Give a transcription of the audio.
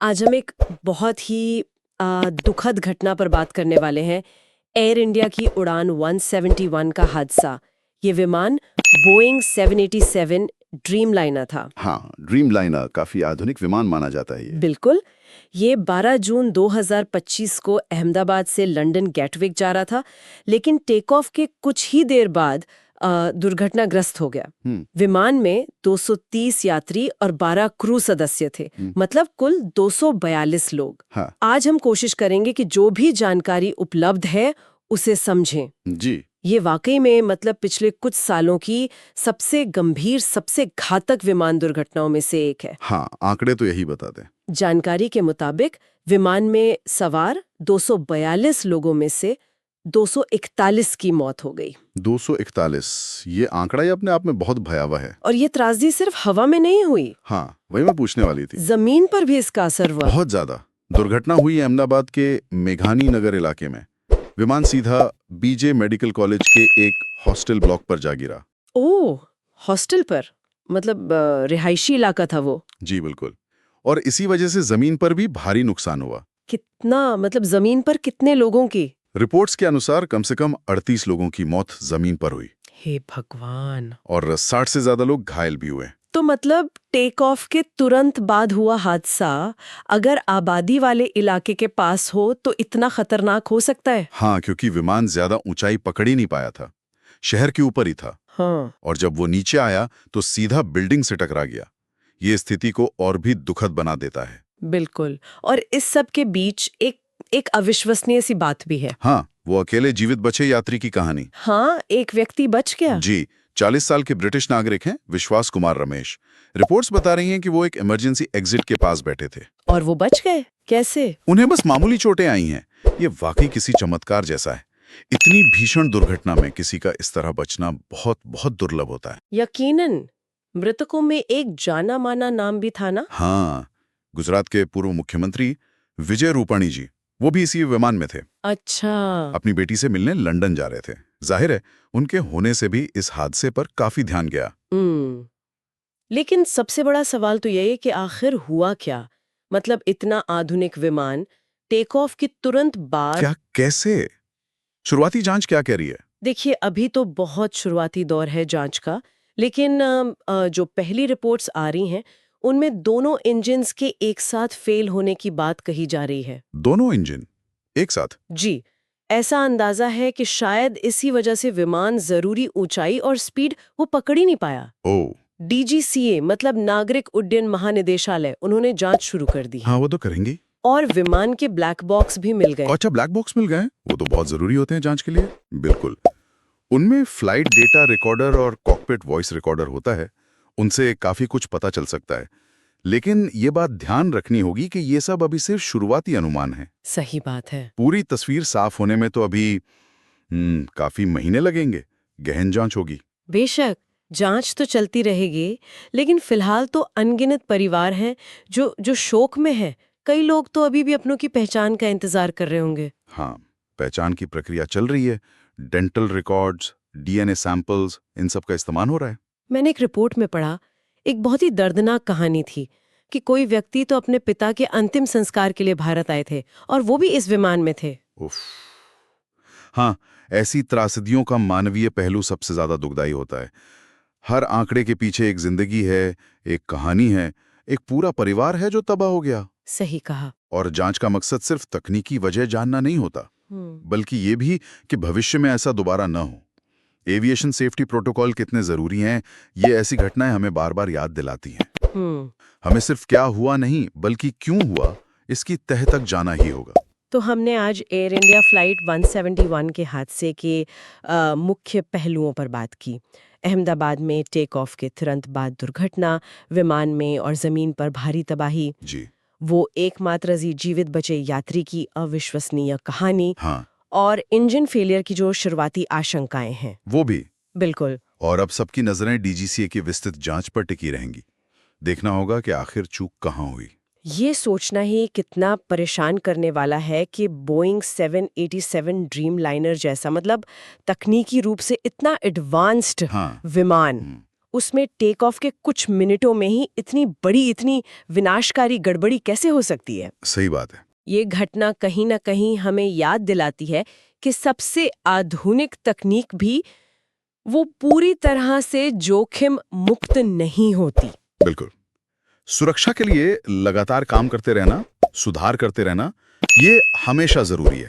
आज हम एक बहुत ही दुखद घटना पर बात करने वाले हैं। एयर इंडिया की उड़ान 171 का हादसा। ये विमान बोइंग 787 ड्रीमलाइनर था। हाँ, ड्रीमलाइनर काफी आधुनिक विमान माना जाता है ये। बिल्कुल। ये 12 जून 2025 को अहमदाबाद से लंदन गैटविक जा रहा था, लेकिन टेक ऑफ के कुछ ही देर बाद दुर्घटनाग्रस्त हो गया। विमान में 230 यात्री और 12 क्रू सदस्य थे, मतलब कुल 242 लोग। हाँ। आज हम कोशिश करेंगे कि जो भी जानकारी उपलब्ध है उसे समझें। जी। ये वाकई में मतलब पिछले कुछ सालों की सबसे गंभीर, सबसे घातक विमान दुर्घटनाओं में से एक है। हाँ, आंकड़े तो यही बताते हैं। जानकारी के मुताबिक विमान में सवार 242 लोगों में से 241 की मौत हो गई। 241, ये आंकड़ा ही अपने आप में बहुत भयावह है। और ये त्रासदी सिर्फ हवा में नहीं हुई, हाँ, वही मैं पूछने वाली थी। जमीन पर भी इसका असर हुआ। बहुत ज्यादा। दुर्घटना हुई अहमदाबाद के मेघानी नगर इलाके में। विमान सीधा बीजे मेडिकल कॉलेज के एक हॉस्टल ब्लॉक पर जा गिरा। ओह, हॉस्टल पर? मतलब रिहायशी इलाका था वो? जी बिल्कुल। और इसी वजह से जमीन पर भी भारी नुकसान हुआ। कितना, मतलब जमीन पर कितने लोगों की? रिपोर्ट्स के अनुसार कम से कम 38 लोगों की मौत जमीन पर हुई हे भगवान। और 60 से ज्यादा लोग घायल भी हुए। तो मतलब टेक ऑफ के तुरंत बाद हुआ हादसा अगर आबादी वाले इलाके के पास हो तो इतना खतरनाक हो सकता है? हाँ, क्योंकि विमान ज्यादा ऊंचाई पकड़ ही नहीं पाया था, शहर के ऊपर ही था। हाँ। और जब वो नीचे आया तो सीधा बिल्डिंग से टकरा गया। ये स्थिति को और भी दुखद बना देता है। बिल्कुल। और इस सब के बीच एक अविश्वसनीय सी बात भी है। हाँ, वो अकेले जीवित बचे यात्री की कहानी। हाँ, एक व्यक्ति बच गया। जी, 40 साल के ब्रिटिश नागरिक हैं विश्वास कुमार रमेश। रिपोर्ट्स बता रही हैं कि वो एक इमरजेंसी एग्जिट के पास बैठे थे। और वो बच गए कैसे? उन्हें बस मामूली चोटें आई हैं। ये वाकई किसी चमत्कार जैसा है। इतनी भीषण दुर्घटना में किसी का इस तरह बचना बहुत बहुत दुर्लभ होता है। यकीनन। मृतकों में एक जाना माना नाम भी था ना? हाँ, गुजरात के पूर्व मुख्यमंत्री विजय रूपाणी जी, वो भी इसी विमान में थे। अच्छा। अपनी बेटी से मिलने लंदन जा रहे थे। जाहिर है उनके होने से भी इस हादसे पर काफी ध्यान गया। लेकिन सबसे बड़ा सवाल तो यही है कि आखिर हुआ क्या? मतलब इतना आधुनिक विमान टेक ऑफ के तुरंत बाद। क्या, कैसे? शुरुआती जांच क्या कह रही है? देखिए, अभी तो बहुत शुरुआती दौर है जांच का, लेकिन जो पहली रिपोर्ट्स आ रही हैं उनमें दोनों इंजन्स के एक साथ फेल होने की बात कही जा रही है। दोनों इंजन एक साथ? जी, ऐसा अंदाजा है कि शायद इसी वजह से विमान जरूरी ऊंचाई और स्पीड वो पकड़ ही नहीं पाया। ओह। डीजीसीए मतलब नागरिक उड्डयन महानिदेशालय, उन्होंने जांच शुरू कर दी है। हाँ, वो तो करेंगी। और विमान के ब्लैक बॉक्स भी मिल गए। अच्छा, ब्लैक बॉक्स मिल गए? वो तो बहुत जरूरी होते हैं जांच के लिए। बिल्कुल। उनमें फ्लाइट डेटा रिकॉर्डर और कॉकपिट वॉइस रिकॉर्डर होता है, उनसे काफी कुछ पता चल सकता है। लेकिन ये बात ध्यान रखनी होगी कि ये सब अभी सिर्फ शुरुआती अनुमान है। सही बात है। पूरी तस्वीर साफ होने में तो अभी काफी महीने लगेंगे। गहन जांच होगी। बेशक, जांच तो चलती रहेगी, लेकिन फिलहाल तो अनगिनत परिवार हैं जो शोक में हैं। कई लोग तो अभी भी अपनों की पहचान का इंतजार कर रहे होंगे। हाँ, पहचान की प्रक्रिया चल रही है। डेंटल रिकॉर्ड्स, डीएनए सैंपल्स, इन सब का इस्तेमाल हो रहा है। मैंने एक रिपोर्ट में पढ़ा, एक बहुत ही दर्दनाक कहानी थी कि कोई व्यक्ति तो अपने पिता के अंतिम संस्कार के लिए भारत आए थे और वो भी इस विमान में थे। उफ। हाँ, ऐसी त्रासदियों का मानवीय पहलू सबसे ज्यादा दुखदाई होता है। हर आंकड़े के पीछे एक जिंदगी है, एक कहानी है, एक पूरा परिवार है जो तबाह हो गया। सही कहा। और जांच का मकसद सिर्फ तकनीकी वजह जानना नहीं होता, बल्कि ये भी कि भविष्य में ऐसा दोबारा न हो। एविएशन सेफ्टी प्रोटोकॉल कितने जरूरी हैं, ये ऐसी घटनाएं हमें बार बार याद दिलाती हैं। हमें सिर्फ क्या हुआ नहीं, बल्कि क्यों हुआ, इसकी तह तक जाना ही होगा। तो हमने आज एयर इंडिया फ्लाइट 171 के हादसे के मुख्य पहलुओं पर बात की। अहमदाबाद में टेक ऑफ के तुरंत बाद दुर्घटना, विमान में और जमीन पर भारी तबाही, जी। वो एकमात्र जीवित बचे यात्री की अविश्वसनीय कहानी, हाँ। और इंजन फेलियर की जो शुरुआती आशंकाएं हैं वो भी। बिल्कुल। और अब सबकी नजरें डीजीसीए की विस्तृत जांच पर टिकी रहेंगी। देखना होगा कि आखिर चूक कहाँ हुई। ये सोचना ही कितना परेशान करने वाला है कि बोइंग 787 ड्रीमलाइनर जैसा, मतलब तकनीकी रूप से इतना एडवांस्ड हाँ। विमान उसमें टेक ऑफ के कुछ मिनटों में ही इतनी बड़ी, इतनी विनाशकारी गड़बड़ी कैसे हो सकती है? सही बात है। ये घटना कहीं ना कहीं हमें याद दिलाती है कि सबसे आधुनिक तकनीक भी वो पूरी तरह से जोखिम मुक्त नहीं होती। बिल्कुल। सुरक्षा के लिए लगातार काम करते रहना, सुधार करते रहना, ये हमेशा जरूरी है।